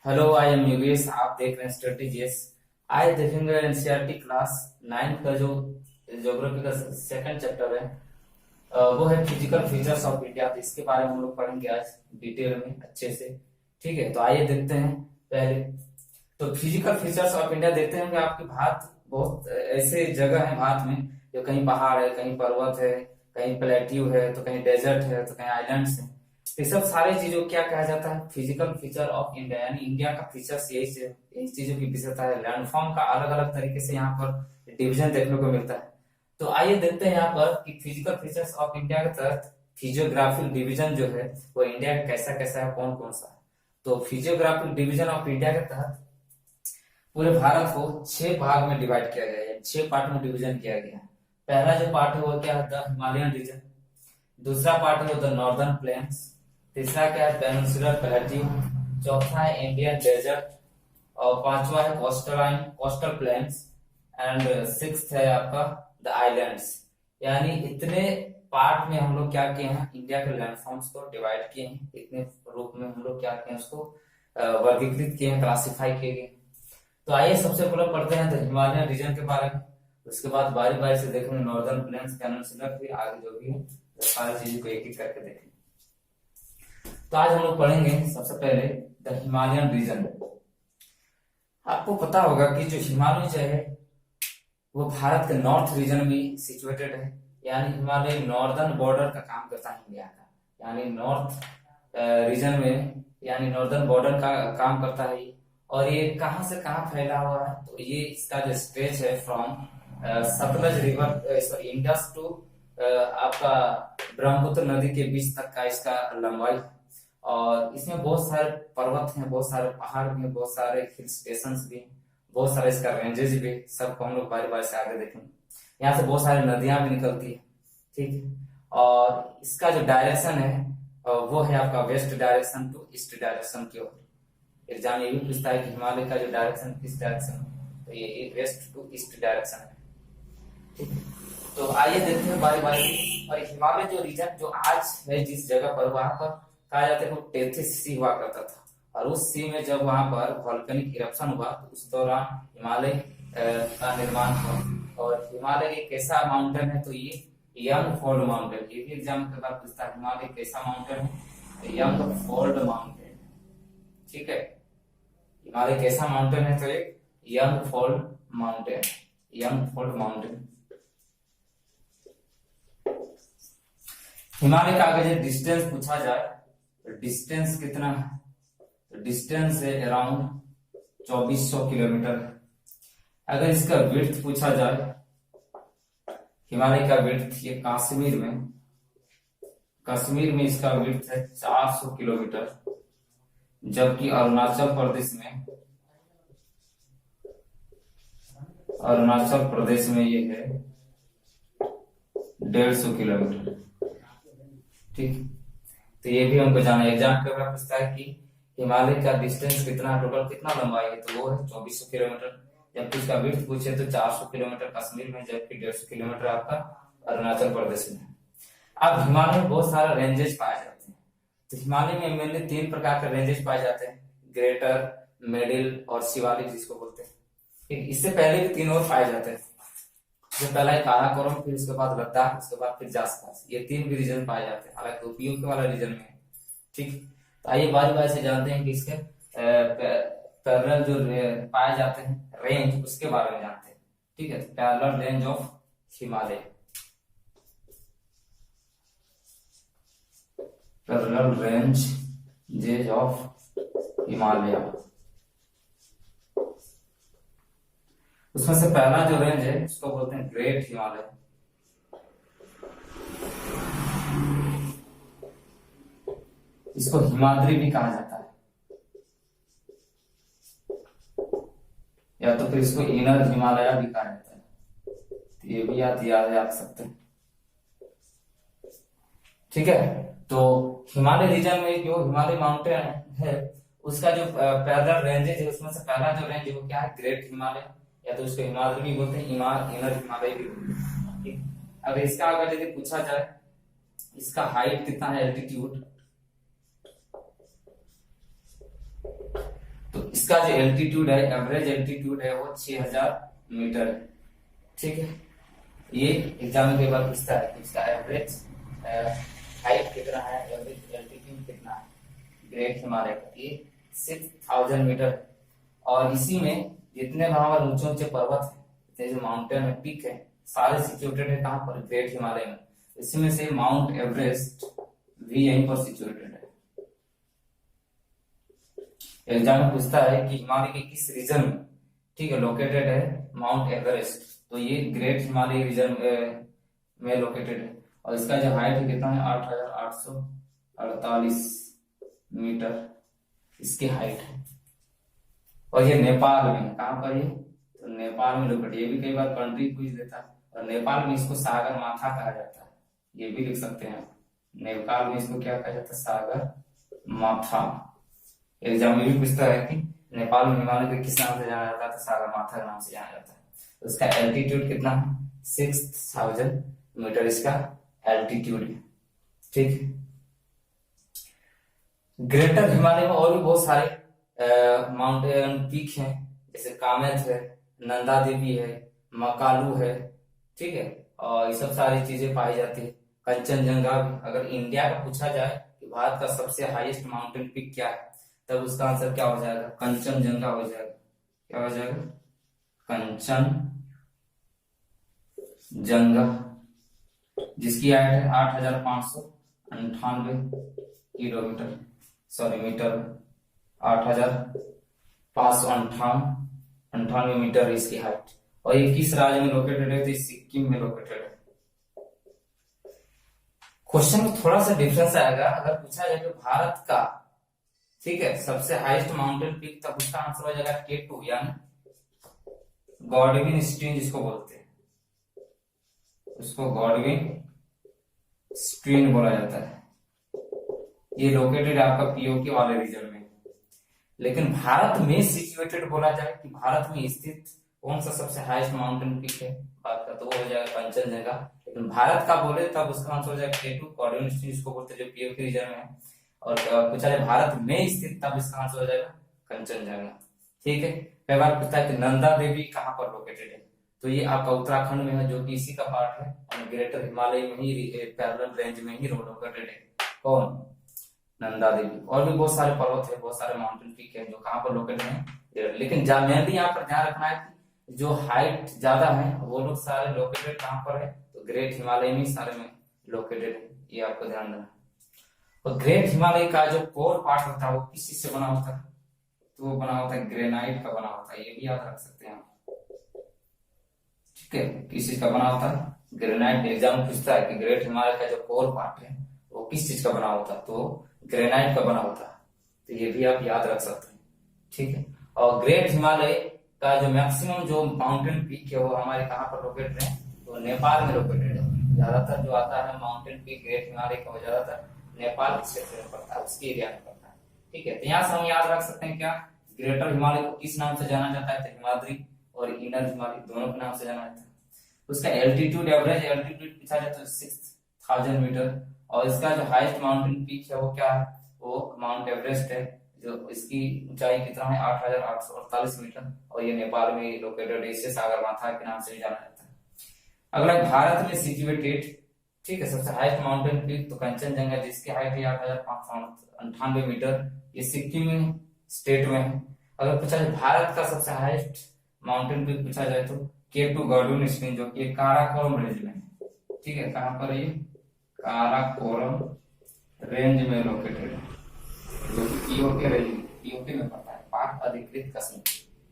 Hello, I am Yogesh. आप देख रहे हैं स्ट्रेटेजीज। आज देखेंगे एनसीईआरटी क्लास 9 का जो ज्योग्राफी का सेकंड चैप्टर है। वो है फिजिकल फीचर्स ऑफ इंडिया। तो इसके बारे में हम लोग पढ़ेंगे आज डिटेल में अच्छे से। ठीक है, तो आइए देखते हैं। पहले तो फिजिकल फीचर्स ऑफ इंडिया देखते हैं कि आपके भारत बहुत ऐसे जगह है भारत में जो कहीं पहाड़ है, कहीं पर्वत है, कहीं प्लेट्यू है, तो कहीं डेजर्ट है, तो कहीं आइलैंड्स है। तो ये सब सारी चीजों को क्या कहा जाता है? फिजिकल फीचर ऑफ इंडिया, यानी इंडिया का फीचर्स यही चीजों की विशेषता है। लैंडफॉर्म का अलग अलग तरीके से यहाँ पर डिवीजन देखने को मिलता है। तो आइए देखते हैं यहाँ पर कि फिजिकल फीचर्स ऑफ इंडिया के तहत फिजियोग्राफिक डिवीजन जो है वो इंडिया का कैसा कैसा है, कौन कौन सा है। तो फिजियोग्राफिक डिवीजन ऑफ इंडिया के तहत पूरे भारत को 6 भाग में डिवाइड किया गया है, 6 पार्ट में डिवीजन किया गया है। पहला जो पार्ट है वो क्या है? The Himalayan region. दूसरा पार्ट है वो द नॉर्दर्न प्लेन्स। तीसरा क्या है? Peninsular plateau. चौथा है इंडियन डेजर्ट। और पांचवा है कोस्टल प्लेन्स। एंड सिक्स्थ है आपका द आइलैंड्स। यानी इतने पार्ट में हम लोग क्या किए हैं? इंडिया के लैंडफॉर्म्स को डिवाइड किए हैं। इतने रूप में हम लोग क्या किए हैं? उसको वर्गीकृत किए हैं, क्लासिफाई किए गए। तो आइए सबसे पहले पढ़ते हैं द हिमालयन रीजन के बारे में। उसके बाद बारी बारी से देखेंगे नॉर्दर्न प्लेन्स, पेनिनसुलर, फिर आगे जो भी है सारी चीजों को एक एक करके देखेंगे। तो आज हम लोग पढ़ेंगे सबसे पहले द हिमालयन रीजन। आपको पता होगा कि जो हिमालय जो है वो भारत के नॉर्थ रीजन में सिचुएटेड है। यानी हिमालय नॉर्दर्न बॉर्डर का काम करता है इंडिया का। यानी नॉर्थ रीजन में, यानी नॉर्दर्न बॉर्डर का काम करता है ये। और ये कहाँ से कहाँ फैला हुआ है? तो ये इसका जो स्ट्रेच है from Sutlej river, sorry, Indus to आपका ब्रह्मपुत्र नदी के बीच तक का इसका लंबाई है। और इसमें बहुत सारे पर्वत हैं, बहुत सारे पहाड़ भी हैं, बहुत सारे हिल स्टेशन भी हैं, बहुत सारे इसका रेंजेस भी। सबको हम लोग बारी बारी से आगे देखेंगे। यहाँ से बहुत सारी नदियां भी निकलती है। ठीक है। और इसका जो डायरेक्शन है वो है आपका west direction to east direction की ओर। एग्जाम ये भी पूछता है कि हिमालय का जो डायरेक्शन किस डायरेक्शन है, तो ये वेस्ट टू ईस्ट डायरेक्शन है। ठीक है। तो आइए देखते हैं बारी बारी से। और हिमालय जो रीजन जो आज है जिस जगह पर, वहां पर कहा जाता है वो टेथिस सी हुआ करता था। और उस सी में जब वहां पर वॉल्केनिक इरप्शन हुआ तो उस दौरान हिमालय का निर्माण हुआ। और हिमालय एक ऐसा माउंटेन है, तो ये यंग फोल्ड माउंटेन, ये भी एग्जाम के बाद पूछता है हिमालय कैसा माउंटेन है, तो यंग फोल्ड माउंटेन। ठीक है। हिमालय कैसा माउंटेन है? तो एक young fold mountain, young fold mountain. Himalaya का अगर डिस्टेंस पूछा जाए तो डिस्टेंस कितना है? तो डिस्टेंस है अराउंड 2400 किलोमीटर। अगर इसका विड्थ पूछा जाए, हिमालय का विड्थ, ये कश्मीर में इसका विड्थ है 400 किलोमीटर। जबकि अरुणाचल प्रदेश में ये है 150 किलोमीटर। ठीक। तो ये भी हमको जाना है। एग्जाम के बाद पूछता है कि हिमालय का डिस्टेंस कितना, टोटल कितना लंबाई है, तो वो है 2400 किलोमीटर। जबकि इसका विड्थ पूछे तो 400 किलोमीटर कश्मीर में, जबकि 150 किलोमीटर आपका अरुणाचल प्रदेश में। अब हिमालय में बहुत सारे रेंजेस पाए जाते हैं। तो हिमालय में मेनली 3 प्रकार के रेंजेस पाए जाते हैं, ग्रेटर, मिडिल और शिवालिक जिसको बोलते हैं। ठीक। इससे पहले भी 3 और पाए जाते हैं। जो पहला है काराकोरम, फिर उसके बाद लद्दाख, उसके बाद फिर जासपास। ये 3 भी रीजन पाए जाते हैं, हालांकि उपयोग वाला रीजन में। ठीक। तो आइए बारी बारी से जानते हैं कि इसके पैरेलल जो पाए जाते हैं रेंज, उसके बारे में जानते हैं। ठीक है। Parallel range of Himalaya, parallel range of Himalaya. उसमें से पहला जो रेंज है उसको बोलते हैं ग्रेट हिमालय। इसको हिमाद्री भी कहा जाता है, या तो फिर इसको इनर हिमालय भी कहा जाता है। तो ये भी याद रख सकते हैं। ठीक है। तो हिमालय रीजन में जो हिमालय माउंटेन है उसका जो पैरेलल रेंजेस है, उसमें से पहला जो रेंज है वो क्या है? ग्रेट हिमालय, या तो उसको हिमाद्री भी बोलते हैं, इनर हिमालय भी बोलते हैं। ठीक। अब इसका अगर यदि पूछा जाए इसका हाइट कितना है, एल्टीट्यूड, तो इसका जो एल्टीट्यूड है, एवरेज एल्टीट्यूड है वो 6000 मीटर है। ठीक है, ये एग्जाम में कई बार पूछता है कि इसका एवरेज हाइट कितना है, एवरेज एल्टीट्यूड कितना है ग्रेट हिमालय का। ये 6000 मीटर। और इसी में जितने वहां पर ऊंचे ऊंचे पर्वत है, जो माउंटेन है, पीक है, सारे सिचुएटेड है कहाँ पर, ग्रेट हिमालय में। इसी में से माउंट एवरेस्ट भी यहीं पर सिचुएटेड है। एग्जाम में पूछता है कि हिमालय के किस रीजन में, ठीक है, लोकेटेड है माउंट एवरेस्ट, तो ये ग्रेट हिमालय रीजन में लोकेटेड है। और इसका जो हाइट है कितना है, 8848 मीटर इसकी हाइट है। और ये नेपाल में, कहाँ पर ये, तो नेपाल में लोकेटेड। ये भी कई बार कंट्री पूछ देता है। और नेपाल में इसको सागर माथा कहा जाता है, ये भी लिख सकते हैं। नेपाल में इसको क्या कहा जाता है, सागर माथा। एग्जाम में भी पूछता है कि नेपाल में हिमालय को किस नाम से जाना जाता है, तो सागर माथा के नाम से जाना जाता है। तो इसका एल्टीट्यूड कितना है, 6000 मीटर इसका एल्टीट्यूड है। ठीक है, ग्रेटर हिमालय में और भी बहुत सारे माउंटेन पीक हैं, जैसे कामेत है, नंदा देवी है, मकालू है, ठीक है, और ये सब सारी चीजें पाई जाती है। कंचनजंगा भी। अगर इंडिया का पूछा जाए कि भारत का सबसे हाईएस्ट माउंटेन पीक क्या है, तब उसका आंसर क्या हो जाएगा, कंचनजंगा हो जाएगा। क्या हो जाएगा, कंचनजंगा, जिसकी हाइट है 8598 किलोमीटर, सॉरी मीटर, 8598 मीटर इसकी हाइट। और ये किस राज्य में लोकेटेड है, तो सिक्किम में लोकेटेड है। क्वेश्चन में थोड़ा सा डिफरेंस आएगा। अगर पूछा जाए तो भारत का, ठीक है, सबसे हाईएस्ट माउंटेन पीक, तब उसका आंसर हो जाएगा K2, यानी गॉडविन स्ट्रीन जिसको बोलते हैं, उसको गॉडविन स्ट्रीन बोला जाता है। ये लोकेटेड है आपका पीओके वाले रीजन में। लेकिन भारत में सिचुएटेड बोला जाए कि भारत में स्थित कौन सा सबसे हाईएस्ट माउंटेन पीक है भारत का, तो वो हो जाएगा कंचनजंगा। लेकिन भारत का बोले तब उसका आंसर हो जाएगा K2, गॉडविन स्ट्रीन जिसको बोलते हैं, जो पीओके रीजन में है। और पूछा जाए भारत में स्थित, तब इसका आंसर हो जाएगा कंचनजंगा। ठीक है, कई बार पूछता है कि नंदा देवी कहाँ पर लोकेटेड है, तो ये आपका उत्तराखंड में है, जो कि इसी का पार्ट है, और ग्रेटर हिमालय में ही, पैरेलल रेंज में ही लोकेटेड है। कौन, नंदा देवी। और भी बहुत सारे पर्वत है, बहुत सारे माउंटेन पीक है जो कहाँ पर लोकेटेड है। लेकिन मेनली यहाँ पर ध्यान रखना है कि जो हाइट ज्यादा है वो लोग सारे लोकेटेड कहाँ पर है, तो ग्रेट हिमालय में सारे में लोकेटेड है, ये आपको ध्यान देना है। और ग्रेट हिमालय का जो कोर पार्ट होता है वो किस चीज से बना होता है, तो वो बना होता है ग्रेनाइट का बना होता है, ये भी याद रख सकते हैं आप। ठीक है, किस चीज का बना होता है, ग्रेनाइट। एग्जाम पूछता है कि ग्रेट हिमालय का जो कोर पार्ट है वो किस चीज का बना होता है, तो ग्रेनाइट का बना होता है, तो ये भी आप याद रख सकते हैं। ठीक है, और ग्रेट हिमालय का जो मैक्सिमम जो माउंटेन पीक है वो हमारे कहाँ पर लोकेटेड है, तो नेपाल में लोकेटेड है। ज्यादातर जो आता है माउंटेन पीक ग्रेट हिमालय का, वो ज्यादातर नेपाल क्षेत्र में पड़ता है, उसके एरिया में पड़ता है। ठीक है, तो यहाँ से हम याद रख सकते हैं क्या, ग्रेटर हिमालय को किस नाम से जाना जाता है, तो हिमाद्री, और इनर हिमालय दोनों के नाम से जाना जाता है। उसका एल्टीट्यूड, एवरेज एल्टीट्यूड पूछा जाए तो 6000 मीटर। और इसका जो हाईएस्ट माउंटेन पीक है वो क्या है, वो माउंट एवरेस्ट है, जो इसकी ऊंचाई कितना है, 8848 मीटर, और ये नेपाल में लोकेटेड है, इसे सागर माथा के नाम से भी जाना जाता है। अगला भारत में सिचुएटेड, ठीक है, सबसे हाईएस्ट माउंटेन पीक तो कंचनजंगा, जिसकी हाइट है 8598 मीटर, ये सिक्किम स्टेट में है। अगर पूछा जाए भारत का सबसे हाईएस्ट माउंटेन पीक पूछा जाए तो K2 गॉडविन स्ट्रीन, जो कि काराकोरम रेंज में है। ठीक है, कहां पर है ये, काराकोरम रेंज में लोकेटेड है, जो कि पीओके रेंज, पीओके में पड़ता है, पाक अधिकृत कश्मीर,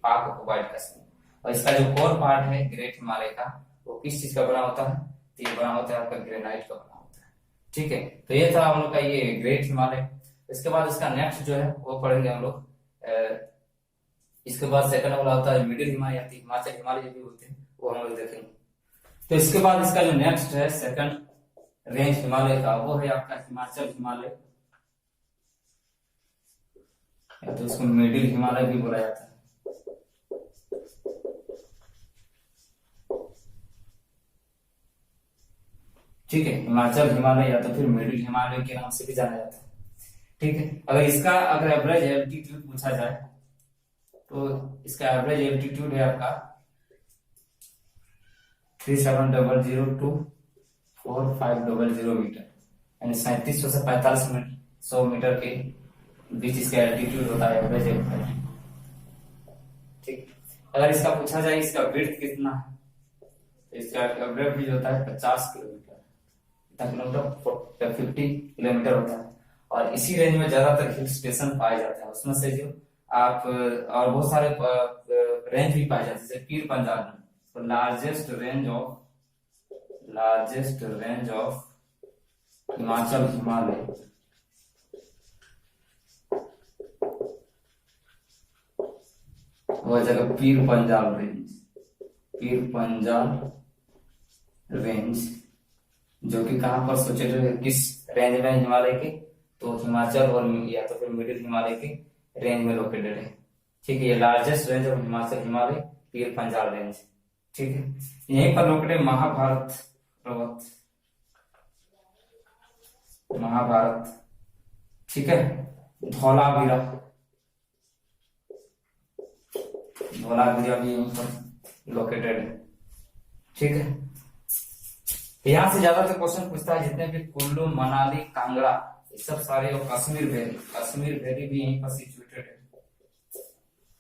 पाक ऑक्युपाइड कश्मीर। और इसका जो कोर पार्ट है ग्रेट हिमालय का, वो किस चीज का बना होता है, तो ये बना होता है आपका ग्रेनाइट का बना होता है। ठीक है, तो ये था हम लोग का ये ग्रेट हिमालय। इसके बाद इसका नेक्स्ट जो है वो पढ़ेंगे हम लोग, इसके बाद सेकंड वाला होता है मिडिल हिमालय, हिमाचल हिमालय जो भी होते हैं वो हम लोग देखेंगे। तो इसके बाद इसका जो नेक्स्ट है सेकंड रेंज हिमालय का, वो है आपका हिमाचल हिमालय, या तो इसको मिडिल हिमालय भी बोला जाता है। ठीक है, हिमाचल हिमालय या तो फिर मिडिल हिमालय के नाम से भी जाना जाता है। ठीक है, अगर इसका अगर एवरेज एल्टीट्यूड पूछा जाए तो इसका एवरेज एल्टीट्यूड है आपका 3700 to 4500 मीटर, यानी 3700 से 4500 मीटर के बीच इसका एल्टीट्यूड होता है, एवरेज एल्टीट्यूड। ठीक, अगर इसका पूछा जाए इसका विड्थ कितना है, तो इसका एवरेज होता है 50 किलोमीटर, इतना किलोमीटर 50 किलोमीटर होता है। और इसी रेंज में ज्यादातर हिल स्टेशन पाए जाते हैं, उसमें से जो आप और बहुत सारे रेंज भी पाए जाते हैं, जैसे पीर पंजाल में, तो largest range of Himachal Himalaya, वह जगह पीर पंजाल रेंज, जो कि कहां पर सिचुएटेड है, किस रेंज में हिमालय के, तो हिमाचल और या तो फिर मिडिल हिमालय के रेंज में लोकेटेड है। ठीक है, ये largest range of Himachal Himalaya Pir Panjal range. ठीक है, यहीं पर लोकेटेड महाभारत पर्वत, ठीक है, धौलावीरा भी यहीं पर लोकेटेड है। ठीक है, यहाँ से ज्यादातर क्वेश्चन पूछता है, जितने भी कुल्लू मनाली कांगड़ा ये सब सारे, और कश्मीर वैली भी यहीं पर सिचुएटेड है,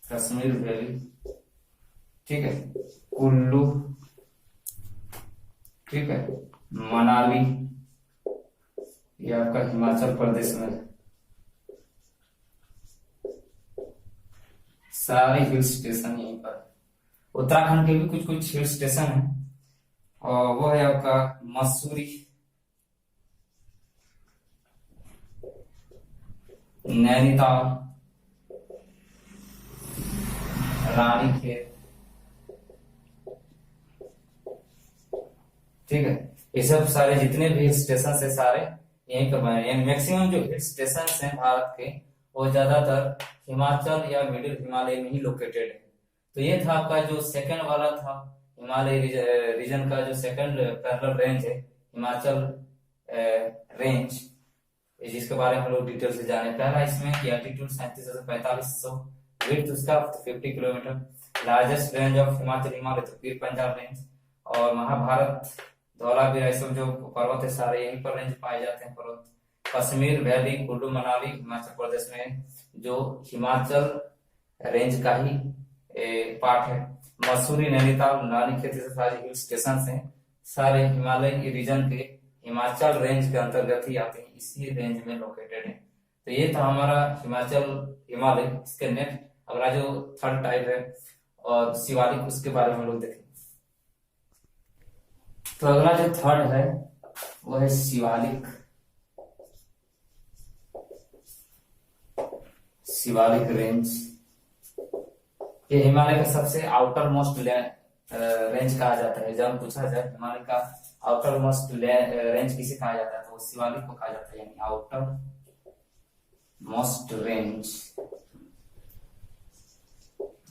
कश्मीर वैली। ठीक है, कुल्लू, ठीक है, मनाली ये आपका हिमाचल प्रदेश में, सारे हिल स्टेशन यहीं पर। उत्तराखंड के भी कुछ हिल स्टेशन है, और वो है आपका मसूरी, नैनीताल, रानीखेत। ठीक है, ये सब सारे जितने भी हिल स्टेशन है सारे यहीं पर बने हैं। मैक्सिमम जो हिल स्टेशन हैं भारत के, वो ज्यादातर हिमाचल या मिडिल हिमालय में ही लोकेटेड है। तो ये था आपका जो सेकंड वाला था, हिमालय रीजन का जो सेकंड पैरेलल रेंज है, हिमाचल रेंज, जिसके बारे में हम लोग डिटेल से जाने। पहला इसमें कि एल्टीट्यूड 3700 से 4500, विड्थ उसका 50 kilometre, largest range of Himachal Himalaya तो पीर पंजाल रेंज, और महाभारत, धौलावीरा, ये सब जो पर्वत है सारे यहीं पर रेंज पाए जाते हैं पर्वत। कश्मीर वैली, कुल्लू मनाली हिमाचल प्रदेश में जो हिमाचल रेंज का ही पार्ट है। मसूरी, नैनीताल, रानीखेत से सारे हिल स्टेशन हैं, सारे हिमालय के रीजन के हिमाचल रेंज के अंतर्गत ही आते हैं, इसी रेंज में लोकेटेड है। तो ये था हमारा हिमाचल हिमालय। इसके नेक्स्ट अगला जो थर्ड टाइप है और शिवालिक, उसके बारे में हम लोग देखेंगे। तो अगला जो थर्ड है वो है शिवालिक रेंज। ये हिमालय का सबसे आउटर मोस्ट रेंज कहा जाता है। जब पूछा जाए हिमालय का आउटर मोस्ट रेंज किसे कहा जाता है, तो वो शिवालिक को कहा जाता है, यानी outer most range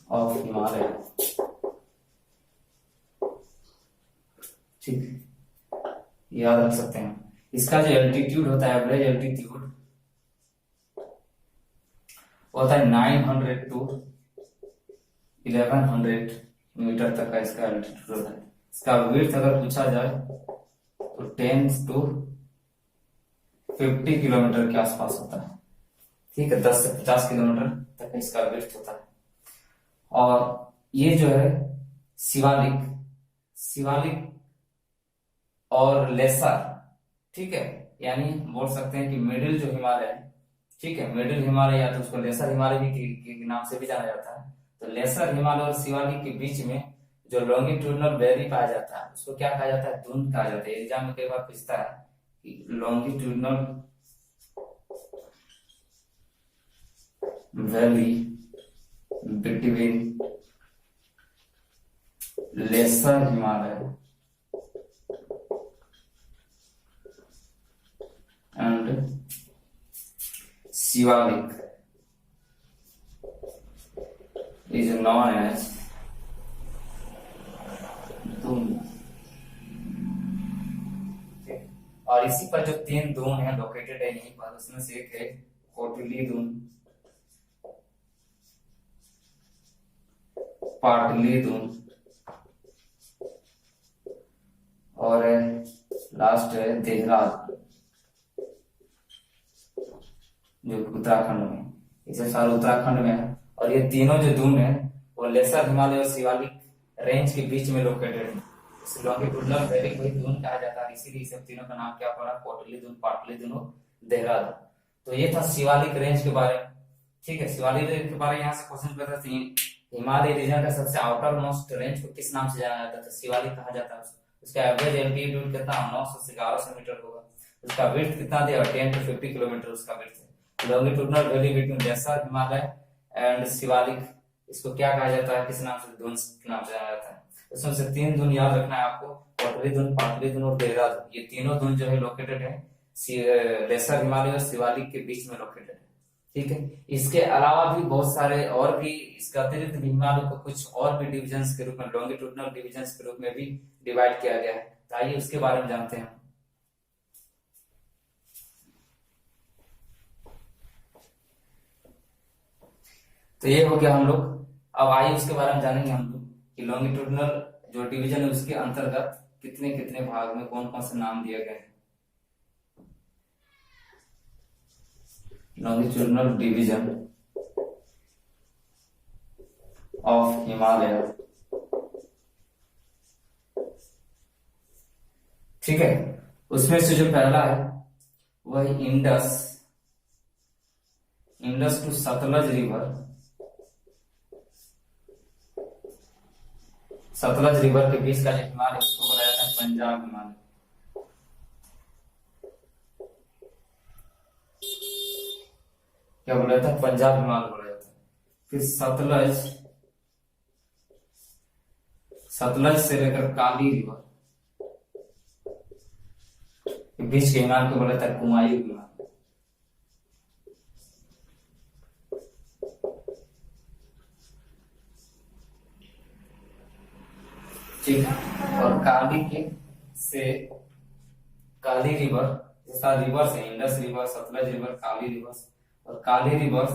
of Himalaya. ठीक, याद रख सकते हैं। इसका जो एल्टीट्यूड होता है, एवरेज एल्टीट्यूड होता है 900 to 1100 मीटर तक का इसका एल्टीट्यूड होता है। इसका विड्थ अगर पूछा जाए तो 10 to 50 किलोमीटर के आसपास होता है। ठीक है, 10 से 50 किलोमीटर तक इसका विड्थ होता है। और ये जो है शिवालिक और लेसर, ठीक है, यानी बोल सकते हैं कि मिडिल जो हिमालय है, ठीक है, मिडिल हिमालय या तो उसको लेसर हिमालय भी के नाम से भी जाना जाता है। तो लेसर हिमालय और शिवालिक के बीच में जो लॉन्गिट्यूडनल वैली पाया जाता है, उसको क्या कहा जाता है, धुंध कहा जाता है। एग्जाम में कई बार पूछता है कि longitudinal valley between lesser Himalaya and Shivalik is known as धुंध। और इसी पर जो 3 धुंध है लोकेटेड है यहीं पर, उसमें से एक है कोटली धुंध, पाटलिपुत्र और लास्ट है देहरादून, जो उत्तराखंड में, इसे सारे उत्तराखंड में है। और ये तीनों जो दून है वो लेसर हिमालय और शिवालिक रेंज के बीच में लोकेटेड है। इसे लॉन्गिट्यूडनल वैली को ही दून कहा जाता है, इसीलिए इसे तीनों का नाम क्या पड़ा, कोटलीदून, पाटलिपुत्र और देहरादून। तो ये था शिवालिक रेंज के बारे में। ठीक है, शिवालिक रेंज के बारे में यहाँ से क्वेश्चन करता था, हिमालय रीजन का सबसे आउटर मोस्ट रेंज को किस नाम से जाना जाता था, शिवालिक कहा जाता है। उसका एवरेज एल्टीट्यूड कितना, 900 से 1100 मीटर होगा। उसका विड्थ कितना दिया, 10 to 50 किलोमीटर उसका विड्थ है। Longitudinal valley between lesser Himalaya and Shivalik, इसको क्या कहा जाता है, किस नाम से, दून के नाम से जाना जाता है। इसमें से 3 दून याद रखना है आपको, कोटलीदून, पाटलिपुत्र और देहरादून। ये तीनों दून जो है लोकेटेड है लेसर हिमालय और शिवालिक के बीच में लोकेटेड है। ठीक है, इसके अलावा भी बहुत सारे और भी, इसके अतिरिक्त भी हिमालय को कुछ और भी डिविजन्स के रूप में, लॉन्गिट्यूडनल डिविजन्स के रूप में भी डिवाइड किया गया है। तो आइए उसके बारे में जानते हैं। तो ये हो गया हम लोग। अब आइए उसके बारे में जानेंगे हम लोग कि लॉन्गिट्यूडनल जो डिवीजन है उसके अंतर्गत कितने कितने भाग में कौन कौन से नाम दिए गए हैं। लॉन्गिट्यूडनल डिवीजन ऑफ हिमालय, ठीक है। उसमें से जो पहला है वह Indus to Sutlej river, Sutlej river के बीच का जो हिमालय उसको बोला जाता है पंजाब हिमालय। क्या बोला जाता है, पंजाब हिमालय बोला जाता है। फिर सतलज से लेकर काली रिवर के बीच के हिमालय को बोला जाता है कुमायूं हिमालय। ठीक है, और काली रिवर, जैसा रिवर्स है, इंडस रिवर, सतलज रिवर, काली रिवर, और काली रिवर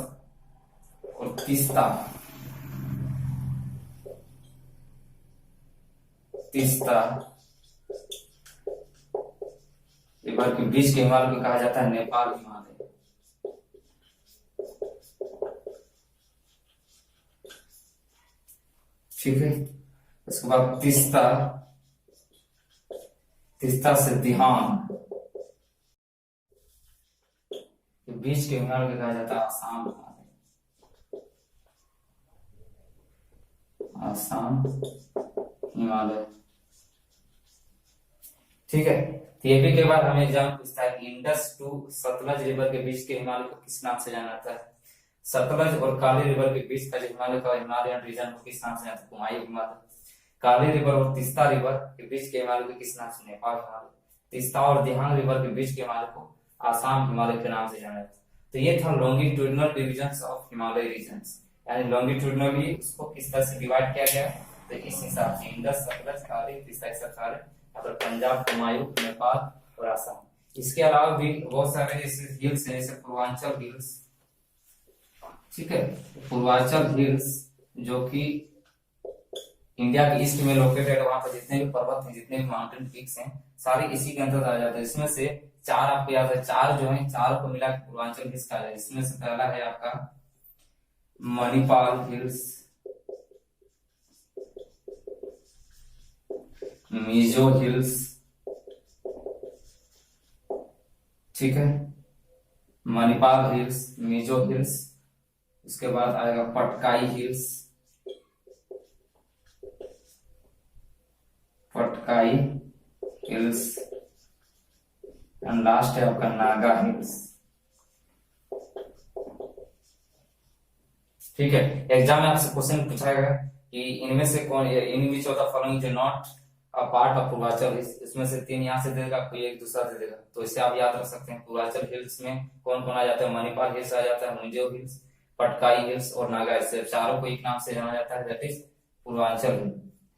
और तीस्ता रिवर के बीच के हिमालय को कहा जाता है नेपाल हिमालय। ठीक है, उसके बाद तीस्ता से दिहांग के बीच के हिमालय को कहा जाता है आसाम हिमालय। आसाम हिमालय, ठीक है। तो ये भी के बाद हमें एग्जाम पूछता है कि इंडस टू सतलज रिवर के बीच के हिमालय को किस नाम से जाना जाता है। सतलज और काली रिवर के बीच का जो हिमालय का हिमालयन रीजन को किस नाम से जाना जाता है, कुमायूं हिमालय। काली रिवर और तीस्ता रिवर के बीच के हिमालय को किस नाम से, नेपाल हिमालय। तीस्ता और दिहांग रिवर के बीच के हिमालय को आसाम हिमालय के नाम से जाना जाता है। तो ये था longitudinal divisions of Himalaya regions, यानी लॉन्गिट्यूडनली उसको किस तरह से डिवाइड किया गया है। तो इस हिसाब से इंडस, सतलज, काली, तीस्ता, काली, और पंजाब, कुमायूं, नेपाल और आसाम। इसके अलावा भी बहुत सारे जैसे हिल्स हैं, जैसे पूर्वांचल हिल्स, ठीक है। पूर्वांचल हिल्स जो कि इंडिया के ईस्ट में लोकेटेड है, वहां पर जितने भी पर्वत हैं, जितने भी माउंटेन पीक्स हैं, सारे इसी के अंतर्गत आ जाते हैं। इसमें से 4 आपको याद है, 4 जो है, 4 को मिला के पूर्वांचल हिल्स कहा जाए। इसमें से पहला है आपका मणिपाल हिल्स, मिजो हिल्स, ठीक है, मणिपाल हिल्स, मिजो हिल्स। उसके बाद आएगा पटकाई हिल्स, एंड लास्ट है आपका नागा हिल्स। ठीक है, एग्जाम में आपसे क्वेश्चन पूछा गया कि इनमें से कौन, in which of the following is not a part of Purvanchal hills. इसमें से 3 यहाँ से दे देगा, कोई एक दूसरा दे देगा, तो इसे आप याद रख सकते हैं। पूर्वांचल हिल्स में कौन कौन आ जाता है, मणिपाल हिल्स आ जाता है, मिजो हिल्स, पटकाई हिल्स और नागा हिल्स। चारों को एक नाम से जाना जाता है, दैट इज पूर्वांचल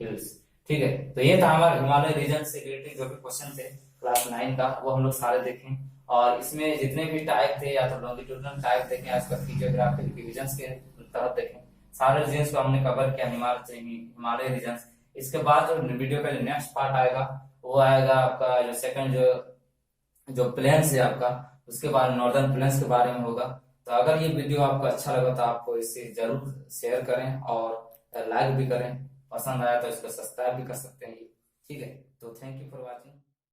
हिल्स। ठीक है, तो ये था हमारे हिमालय रीजन से रिलेटेड जो भी क्वेश्चन थे क्लास 9 का, वो हम लोग सारे देखें। और इसमें जितने भी टाइप थे, या तो लॉन्गिट्यूडनल टाइप देखें, या फिजियोग्राफिक डिविजन्स के तहत देखें। सारे रीजन्स को हमने कवर किया, हिमालय रीजन्स। इसके बाद जो वीडियो का जो नेक्स्ट पार्ट आएगा वो आएगा आपका जो सेकंड जो प्लेन्स है आपका, उसके बाद नॉर्दर्न प्लेन्स के बारे में होगा। तो अगर ये वीडियो आपको अच्छा लगा तो आपको इसे जरूर शेयर करें और लाइक भी करें, पसंद आया तो इसको सब्सक्राइब भी कर सकते हैं। ठीक है, तो थैंक यू फॉर वॉचिंग।